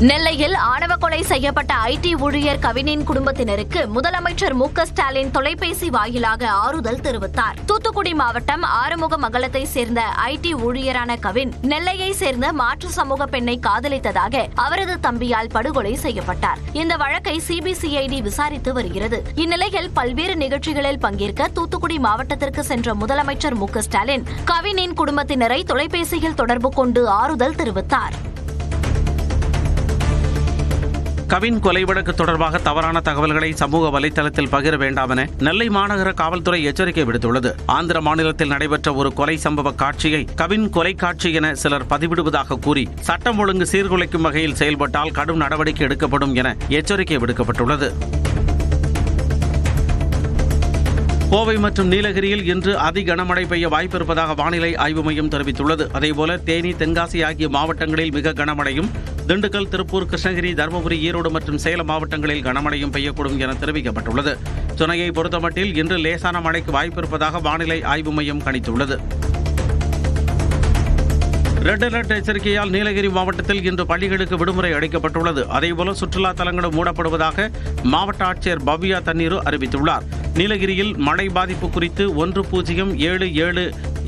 நெல்லையில் ஆணவ கொலை செய்யப்பட்ட ஐடி ஊழியர் கவினின் குடும்பத்தினருக்கு முதலமைச்சர் மு.க. ஸ்டாலின் தொலைபேசி வாயிலாக ஆறுதல் தெரிவித்தார். தூத்துக்குடி மாவட்டம் ஆறுமுகமங்கலத்தை சேர்ந்த ஐடி ஊழியரான கவின் நெல்லையை சேர்ந்த மாற்று சமூக பெண்ணை காதலித்ததாக அவரது தம்பியால் படுகொலை செய்யப்பட்டார். இந்த வழக்கை சிபிசிஐடி விசாரித்து வருகிறது. இந்நிலையில் பல்வேறு நிகழ்ச்சிகளில் பங்கேற்க தூத்துக்குடி மாவட்டத்திற்கு சென்ற முதலமைச்சர் மு.க. ஸ்டாலின் கவினின் குடும்பத்தினரை தொலைபேசியில் தொடர்பு கொண்டு ஆறுதல் தெரிவித்தார். கவின் கொலை வழக்கு தொடர்பாக தவறான தகவல்களை சமூக வலைதளத்தில் பகிர வேண்டாம் என நெல்லை மாநகர காவல்துறை எச்சரிக்கை விடுத்துள்ளது. ஆந்திர மாநிலத்தில் நடைபெற்ற ஒரு கொலை சம்பவ காட்சியை கவின் கொலை காட்சி என சிலர் பதிவிடுவதாக கூறி சட்டம் ஒழுங்கு சீர்குலைக்கும் வகையில் செயல்பட்டால் கடும் நடவடிக்கை எடுக்கப்படும் என எச்சரிக்கை விடுக்கப்பட்டுள்ளது. கோவை மற்றும் நீலகிரியில் இன்று அதி கனமழை பெய்ய வாய்ப்பிருப்பதாக வானிலை ஆய்வு மையம் தெரிவித்துள்ளது. அதேபோல தேனி, தென்காசி ஆகிய மாவட்டங்களில் மிக கனமழையும், திண்டுக்கல், திருப்பூர், கிருஷ்ணகிரி, தருமபுரி, ஈரோடு மற்றும் சேலம் மாவட்டங்களில் கனமழையும் பெய்யக்கூடும் என தெரிவிக்கப்பட்டுள்ளது. சென்னையை பொறுத்தமட்டில் இன்று லேசான மழைக்கு வாய்ப்பிருப்பதாக வானிலை ஆய்வு மையம் கணித்துள்ளது. ரெட் அலர்ட் எச்சரிக்கையால் நீலகிரி மாவட்டத்தில் இன்று பள்ளிகளுக்கு விடுமுறை அளிக்கப்பட்டுள்ளது. அதேபோல சுற்றுலா தலங்களும் மூடப்படுவதாக மாவட்ட ஆட்சியர் பவ்யா தண்ணீரு அறிவித்துள்ளார். நீலகிரியில் மழை பாதிப்பு குறித்து 1077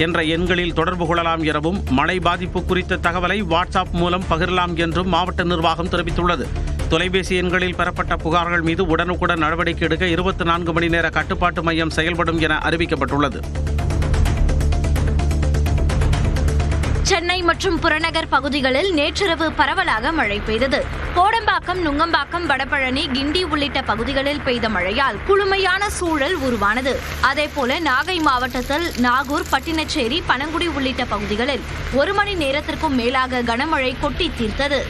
என்ற எண்களில் தொடர்பு கொள்ளலாம் எனவும் மழை பாதிப்பு குறித்த தகவலை வாட்ஸ்அப் மூலம் பகிரலாம் என்றும் மாவட்ட நிர்வாகம் தெரிவித்துள்ளது. தொலைபேசி எண்களில் பெறப்பட்ட புகார்கள் மீது உடனுக்குடன் நடவடிக்கை எடுக்க 24 மணி நேர கட்டுப்பாட்டு மையம் செயல்படும் என அறிவிக்கப்பட்டுள்ளது. சென்னை மற்றும் புறநகர் பகுதிகளில் நேற்றிரவு பரவலாக மழை பெய்தது. கோடம்பாக்கம், நுங்கம்பாக்கம், வடபழனி, கிண்டி உள்ளிட்ட பகுதிகளில் பெய்த மழையால் குளுமையான சூழல் உருவானது. அதேபோல நாகை மாவட்டத்தில் நாகூர், பட்டினச்சேரி, பனங்குடி உள்ளிட்ட பகுதிகளில் 1 மணி நேரத்திற்கும் மேலாக கனமழை கொட்டி தீர்த்தது.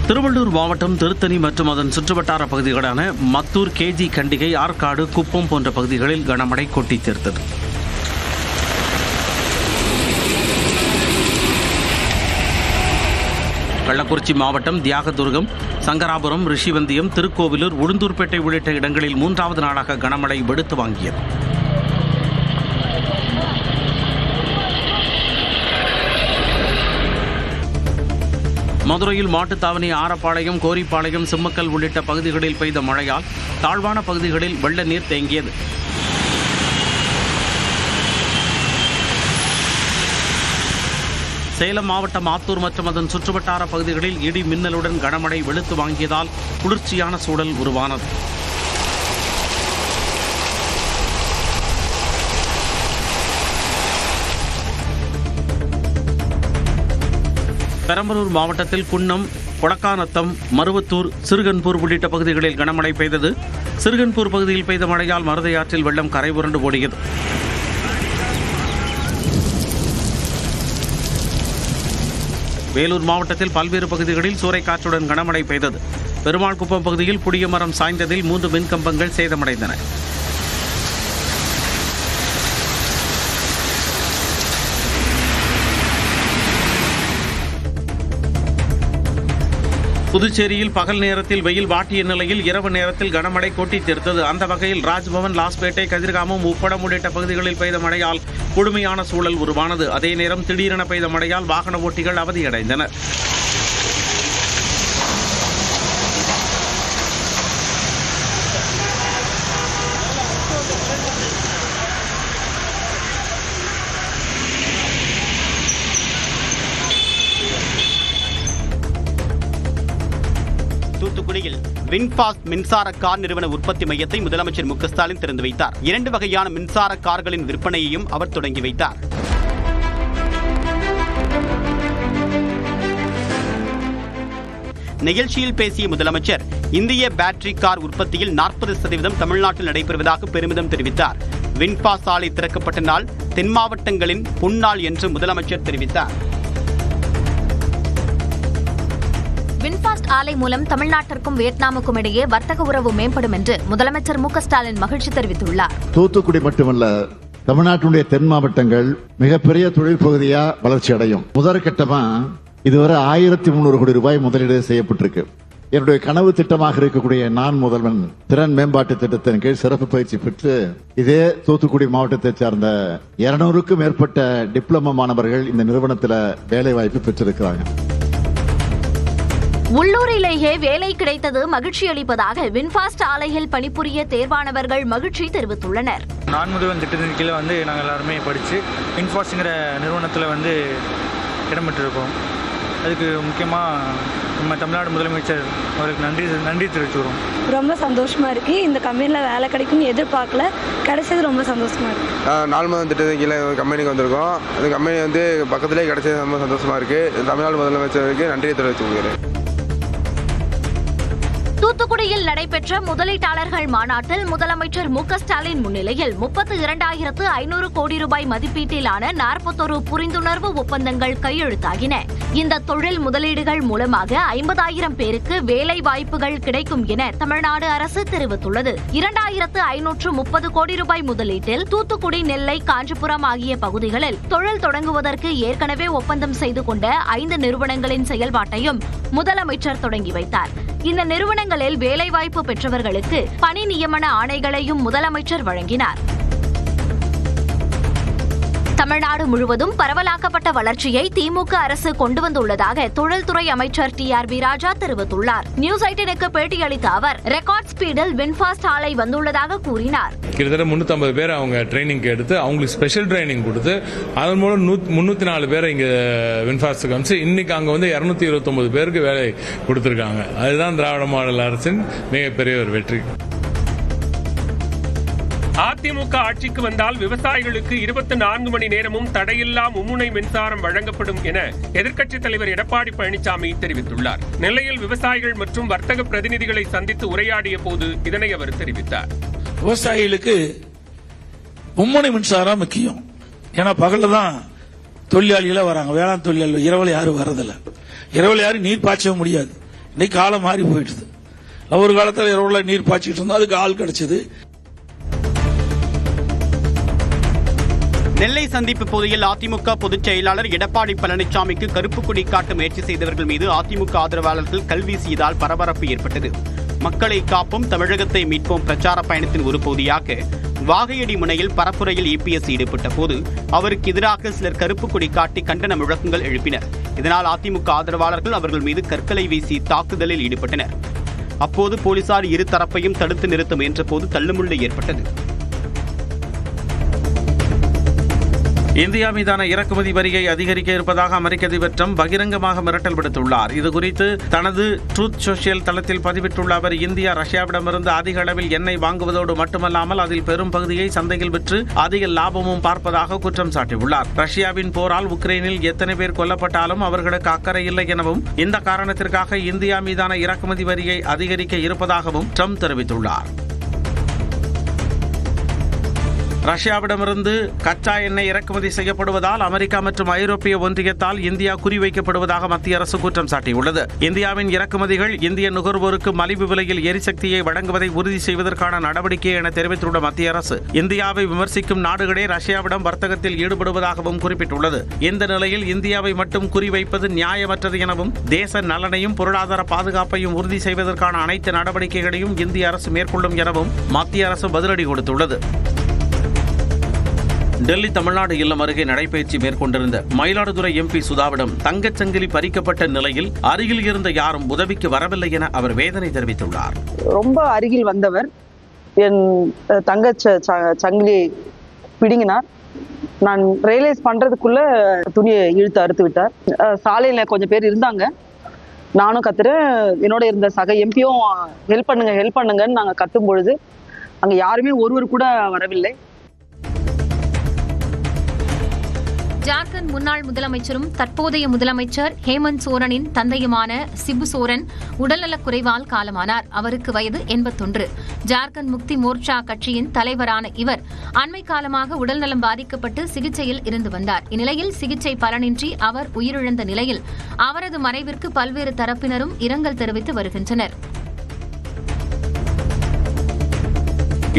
திருவள்ளூர் மாவட்டம் திருத்தணி மற்றும் அதன் சுற்றுவட்டார பகுதிகளான மத்தூர், கேஜி, கண்டிகை, ஆற்காடு, குப்பம் போன்ற பகுதிகளில் கனமழை கொட்டி தீர்த்தது. கள்ளக்குறிச்சி மாவட்டம் தியாகதுர்கம், சங்கராபுரம், ரிஷிவந்தியம், திருக்கோவிலூர், உளுந்தூர்பேட்டை உள்ளிட்ட இடங்களில் 3வது நாளாக கனமழை வெளுத்து வாங்கியது. மதுரையில் மாட்டுத்தாவணி, ஆரப்பாளையம், கோரிப்பாளையம், சிம்மக்கல் உள்ளிட்ட பகுதிகளில் பெய்த மழையால் தாழ்வான பகுதிகளில் வெள்ள நீர் தேங்கியது. சேலம் மாவட்டம் ஆத்தூர் மற்றும் அதன் சுற்றுவட்டார பகுதிகளில் இடி மின்னலுடன் கனமழை வெளுத்து வாங்கியதால் குளிர்ச்சியான சூழல் உருவானது. பெரம்பலூர் மாவட்டத்தில் குன்னம், கொடக்காநத்தம், மருவத்தூர், சிறுகன்பூர் உள்ளிட்ட பகுதிகளில் கனமழை பெய்தது. சிறுகன்பூர் பகுதியில் பெய்த மழையால் மருதையாற்றில் வெள்ளம் கரை புரண்டு ஓடியது. வேலூர் மாவட்டத்தில் பல்வேறு பகுதிகளில் சூறைக்காற்றுடன் கனமழை பெய்தது. பெருமாள்குப்பம் பகுதியில் புளிய மரம் சாய்ந்ததில் 3 மின்கம்பங்கள் சேதமடைந்தன. புதுச்சேரியில் பகல் நேரத்தில் வெயில் வாட்டிய நிலையில் இரவு நேரத்தில் கனமழை கொட்டி தீர்த்தது. அந்த வகையில் ராஜ்பவன், லாஸ்பேட்டை, கதிர்காமம், உப்படம் உள்ளிட்ட பகுதிகளில் பெய்த மழையால் குளுமையான சூழல் உருவானது. அதே நேரம் திடீரென பெய்த மழையால் வாகன ஓட்டிகள் அவதியடைந்தனர். தூத்துக்குடியில் வின்பாஸ்ட் மின்சார கார் நிறுவன உற்பத்தி மையத்தை முதலமைச்சர் மு.க. ஸ்டாலின் திறந்து வைத்தார். 2 வகையான மின்சார கார்களின் விற்பனையையும் அவர் தொடங்கி வைத்தார். நிகழ்ச்சியில் பேசிய முதலமைச்சர் இந்திய பேட்டரி கார் உற்பத்தியில் 40% தமிழ்நாட்டில் நடைபெறுவதாக பெருமிதம் தெரிவித்தார். வின்பாஸ்ட் ஆலை திறக்கப்பட்ட நாள் தென் மாவட்டங்களின் பொன்னாள் என்று முதலமைச்சர் தெரிவித்தார். வின்பாஸ்ட் ஆலை மூலம் தமிழ்நாட்டிற்கும் வியட்நாமுக்கும் இடையே வர்த்தக உறவு மேம்படும் என்று முதலமைச்சர் மு.க. ஸ்டாலின் மகிழ்ச்சி தெரிவித்துள்ளார். தூத்துக்குடி மட்டுமல்ல, தமிழ்நாட்டுடைய தென் மாவட்டங்கள் மிகப்பெரிய தொழில் பகுதியா வளர்ச்சி அடையும். முதற்கட்டமா இதுவரை 1300 கோடி ரூபாய் முதலீடு செய்யப்பட்டிருக்கு. என்னுடைய கனவு திட்டமாக இருக்கக்கூடிய நான் முதல்வன் திறன் மேம்பாட்டு திட்டத்தின் கீழ் சிறப்பு பயிற்சி பெற்று இதே தூத்துக்குடி மாவட்டத்தை சார்ந்த 200க்கும் மேற்பட்ட டிப்ளமோ மாணவர்கள் இந்த நிறுவனத்தில் வேலை வாய்ப்பு பெற்றிருக்கிறாங்க. உள்ளூரிலேயே வேலை கிடைத்தது மகிழ்ச்சி அளிப்பதாக வின்ஃபாஸ்ட் ஆலையில் பணிபுரிய தேர்வானவர்கள் மகிழ்ச்சி தெரிவித்துள்ளனர். நான் முதல்வன் திட்டத்தின் கீழே நாங்கள் எல்லாருமே படித்து வின்ஃபாஸ்ட்ங்கிற நிறுவனத்தில் இடம் பெற்றிருக்கோம். அதுக்கு முக்கியமாக நம்ம தமிழ்நாடு முதலமைச்சர் அவருக்கு நன்றி தெரிவிச்சுக்கிறோம். ரொம்ப சந்தோஷமா இருக்கு. இந்த கம்பெனியில் வேலை கிடைக்கும்னு எதிர்பார்க்கல, கிடைச்சது ரொம்ப சந்தோஷமா இருக்கு. நாலு மாதம் திட்டத்தின் கீழே கம்பெனிக்கு வந்திருக்கோம். அந்த கம்பெனி பக்கத்திலே கிடைச்சது ரொம்ப சந்தோஷமா இருக்கு. தமிழ்நாடு முதலமைச்சருக்கு நன்றியை தெரிவித்துக்கிறேன். தூத்துக்குடியில் நடைபெற்ற முதலீட்டாளர்கள் மாநாட்டில் முதலமைச்சர் மு.க.ஸ்டாலின் முன்னிலையில் 32,500 கோடி ரூபாய் மதிப்பீட்டிலான 41 புரிந்துணர்வு ஒப்பந்தங்கள் கையெழுத்தாகின. இந்த தொழில் முதலீடுகள் மூலமாக 50,000 பேருக்கு வேலை வாய்ப்புகள் கிடைக்கும் என தமிழ்நாடு அரசு தெரிவித்துள்ளது. 2,530 கோடி ரூபாய் முதலீட்டில் தூத்துக்குடி, நெல்லை, காஞ்சிபுரம் ஆகிய பகுதிகளில் தொழில் தொடங்குவதற்கு ஏற்கனவே ஒப்பந்தம் செய்து கொண்ட 5 நிறுவனங்களின் செயல்பாட்டையும் முதலமைச்சர் தொடங்கி வைத்தார். இந்த நிறுவனங்களில் வேலைவாய்ப்பு பெற்றவர்களுக்கு பணி நியமன ஆணைகளையும் முதலமைச்சர் வழங்கினார். தமிழ்நாடு முழுவதும் பரவலாக்கப்பட்ட வளர்ச்சியை திமுக அரசு கொண்டு வந்துள்ளதாக தொழில்துறை அமைச்சர் TRB ராஜா தெரிவித்துள்ளார். நியூஸ் 18க்கு பேட்டியளித்த அவர் ரெக்கார்ட் ஸ்பீடில் வின்ஃபாஸ்ட் ஆலை வந்துள்ளதாக கூறினார். கிட்டத்தட்ட 350 பேர் அவங்க ட்ரைனிங் எடுத்து அவங்களுக்கு ஸ்பெஷல் ட்ரைனிங் கொடுத்து அதன் மூலம் 304 பேரை இங்க வின்ஃபாஸ்ட் காமிச்சு இன்னைக்கு அங்க 229 பேருக்கு வேலை கொடுத்திருக்காங்க. அதுதான் திராவிட மாடல் அரசின் மிகப்பெரிய ஒரு வெற்றி. அதிமுக ஆட்சிக்கு வந்தால் விவசாயிகளுக்கு 24 மணி நேரமும் தடையில்லா மும்முனை மின்சாரம் வழங்கப்படும் என எதிர்க்கட்சித் தலைவர் எடப்பாடி பழனிசாமி தெரிவித்துள்ளார். நெல்லையில் விவசாயிகள் மற்றும் வர்த்தக பிரதிநிதிகளை சந்தித்து உரையாடிய போது இதனை அவர் தெரிவித்தார். விவசாயிகளுக்கு மும்முனை மின்சாரம் முக்கியம். ஏன்னா பகல்ல தான் தொழிலாளிகள வராங்க, வேளாண் தொழிலாளி. இரவுல யாரும் வரதில்லை. இரவுல யாரும் நீர் பாய்ச்ச முடியாது. இன்னைக்கு காலம் மாறி போயிடுது. ஒரு காலத்தில் இரவுல நீர் பாய்ச்சிட்டு இருந்தோம், அதுக்கு ஆள் கிடைச்சது. நெல்லை சந்திப்பு பகுதியில் அதிமுக பொதுச் செயலாளர் எடப்பாடி பழனிசாமிக்கு கருப்பு கொடி காட்ட முயற்சி செய்தவர்கள் மீது அதிமுக ஆதரவாளர்கள் கல்வீசியதால் பரபரப்பு ஏற்பட்டது. மக்களை காப்போம், தமிழகத்தை மீட்போம் பிரச்சார பயணத்தின் ஒரு பகுதியாக வாகையடி முனையில் பரப்புரையில் EPS ஈடுபட்ட போது அவருக்கு எதிராக சிலர் கருப்பு கொடி காட்டி கண்டன முழக்கங்கள் எழுப்பினர். இதனால் அதிமுக ஆதரவாளர்கள் அவர்கள் மீது கற்களை வீசி தாக்குதலில் ஈடுபட்டனர். அப்போது போலீசார் இரு தரப்பையும் தடுத்து நிறுத்த முயன்ற போது தள்ளுமுள்ளு ஏற்பட்டது. இந்தியா மீதான இறக்குமதி வரியை அதிகரிக்க இருப்பதாக அமெரிக்க அதிபர் ட்ரம்ப் பகிரங்கமாக மிரட்டல் விடுத்துள்ளார். இதுகுறித்து தனது ட்ரூத் சோஷியல் தளத்தில் பதிவிட்டுள்ள அவர், இந்தியா ரஷ்யாவிடமிருந்து அதிக அளவில் எண்ணெய் வாங்குவதோடு மட்டுமல்லாமல் அதில் பெரும் பகுதியை சந்தையில் விற்று அதிக லாபமும் பார்ப்பதாக குற்றம் சாட்டியுள்ளார். ரஷ்யாவின் போரால் உக்ரைனில் எத்தனை பேர் கொல்லப்பட்டாலும் அவர்களுக்கு அக்கறை இல்லை எனவும் இந்த காரணத்திற்காக இந்தியா மீதான இறக்குமதி வரியை அதிகரிக்க இருப்பதாகவும் ட்ரம்ப் தெரிவித்துள்ளார். ரஷ்யாவிடமிருந்து கச்சா எண்ணெய் இறக்குமதி செய்யப்படுவதால் அமெரிக்கா மற்றும் ஐரோப்பிய ஒன்றியத்தால் இந்தியா குறிவைக்கப்படுவதாக மத்திய அரசு குற்றம் சாட்டியுள்ளது. இந்தியாவின் இறக்குமதிகள் இந்திய நுகர்வோருக்கு மலிவு விலையில் எரிசக்தியை வழங்குவதை உறுதி செய்வதற்கான நடவடிக்கை என தெரிவித்துள்ள மத்திய அரசு, இந்தியாவை விமர்சிக்கும் நாடுகளே ரஷ்யாவிடம் வர்த்தகத்தில் ஈடுபடுவதாகவும் குறிப்பிட்டுள்ளது. இந்த நிலையில் இந்தியாவை மட்டும் குறிவைப்பது நியாயமற்றது எனவும் தேச நலனையும் பொருளாதார பாதுகாப்பையும் உறுதி செய்வதற்கான அனைத்து நடவடிக்கைகளையும் இந்திய அரசு மேற்கொள்ளும் எனவும் மத்திய அரசு பதிலடி கொடுத்துள்ளது. டெல்லி தமிழ்நாடு இல்லம் அருகே நடைபயிற்சி மேற்கொண்டிருந்த மயிலாடுதுறை MP சுதாவிடம் தங்கச்சங்கிலி பறிக்கப்பட்ட நிலையில் அருகில் இருந்த யாரும் உதவிக்கு வரவில்லை என அவர் வேதனை தெரிவித்துள்ளார். ரொம்ப அருகில் வந்தவர் என் தங்க சங்கிலி பிடுங்கினார். நான் ரியலைஸ் பண்றதுக்குள்ள துணியை இழுத்து அறுத்து விட்டார். சாலையில கொஞ்சம் பேர் இருந்தாங்க, நானும் கத்துறேன். என்னோட இருந்த சக எம்பியும் ஹெல்ப் பண்ணுங்கன்னு நாங்கள் கத்தும் பொழுது அங்க யாருமே ஒருவர் கூட வரவில்லை. ஜார்க்கண்ட் முன்னாள் முதலமைச்சரும் தற்போதைய முதலமைச்சர் ஹேமந்த் சோரனின் தந்தையுமான சிபு சோரன் உடல்நலக் குறைவால் காலமானார். அவருக்கு வயது 81. ஜார்க்கண்ட் முக்தி மோர்ச்சா கட்சியின் தலைவரான இவர் அண்மை காலமாக உடல்நலம் பாதிக்கப்பட்டு சிகிச்சையில் இருந்து வந்தார். இந்நிலையில் சிகிச்சை பலனின்றி அவர் உயிரிழந்த நிலையில் அவரது மறைவிற்கு பல்வேறு தரப்பினரும் இரங்கல் தெரிவித்து வருகின்றனர்.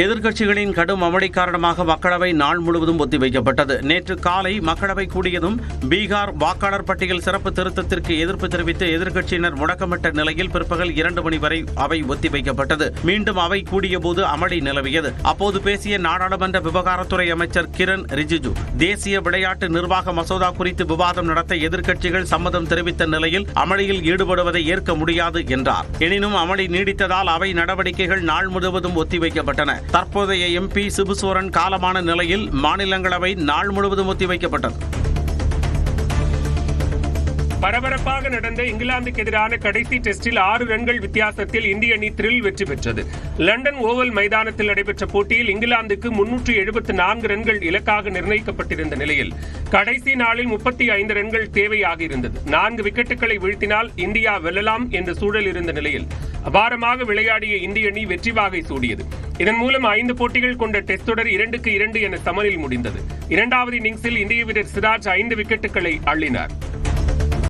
எதிர்க்கட்சிகளின் கடும் அமளி காரணமாக மக்களவை நாள் முழுவதும் ஒத்திவைக்கப்பட்டது. நேற்று காலை மக்களவை கூடியதும் பீகார் வாக்காளர் பட்டியல் சிறப்பு திருத்தத்திற்கு எதிர்ப்பு தெரிவித்து எதிர்க்கட்சியினர் முழக்கமிட்ட நிலையில் பிற்பகல் 2 மணி வரை அவை ஒத்திவைக்கப்பட்டது. மீண்டும் அவை கூடியபோது அமளி நிலவியது. அப்போது பேசிய நாடாளுமன்ற விவகாரத்துறை அமைச்சர் கிரண் ரிஜிஜு, தேசிய விளையாட்டு நிர்வாக மசோதா குறித்து விவாதம் நடத்த எதிர்க்கட்சிகள் சம்மதம் தெரிவித்த நிலையில் அமளியில் ஈடுபடுவதை ஏற்க முடியாது என்றார். எனினும் அமளி நீடித்ததால் அவை நடவடிக்கைகள் நாள் முழுவதும் ஒத்திவைக்கப்பட்டன. தற்போதைய எம்பி சிபு சோரன் காலமான நிலையில் மாநிலங்களவை நாள் முழுவதும் ஒத்திவைக்கப்பட்டது. பரபரப்பாக நடந்த இங்கிலாந்துக்கு எதிரான கடைசி டெஸ்டில் 6 ரன்கள் வித்தியாசத்தில் இந்திய அணி த்ரில் வெற்றி பெற்றது. லண்டன் ஓவல் மைதானத்தில் நடைபெற்ற போட்டியில் இங்கிலாந்துக்கு 374 ரன்கள் இலக்காக நிர்ணயிக்கப்பட்டிருந்த நிலையில் கடைசி நாளில் 35 ரன்கள் தேவையாகியிருந்தது. 4 விக்கெட்டுகளை வீழ்த்தினால் இந்தியா வெல்லலாம் என்ற சூழல் இருந்த நிலையில் அபாரமாக விளையாடிய இந்திய அணி வெற்றி வாகை சூடியது. இதன் மூலம் 5 போட்டிகள் கொண்ட டெஸ்ட் தொடர் 2-2 என சமனில் முடிந்தது. இரண்டாவது இன்னிங்ஸில் இந்திய வீரர் சிராஜ் 5 விக்கெட்டுகளை அள்ளினார்.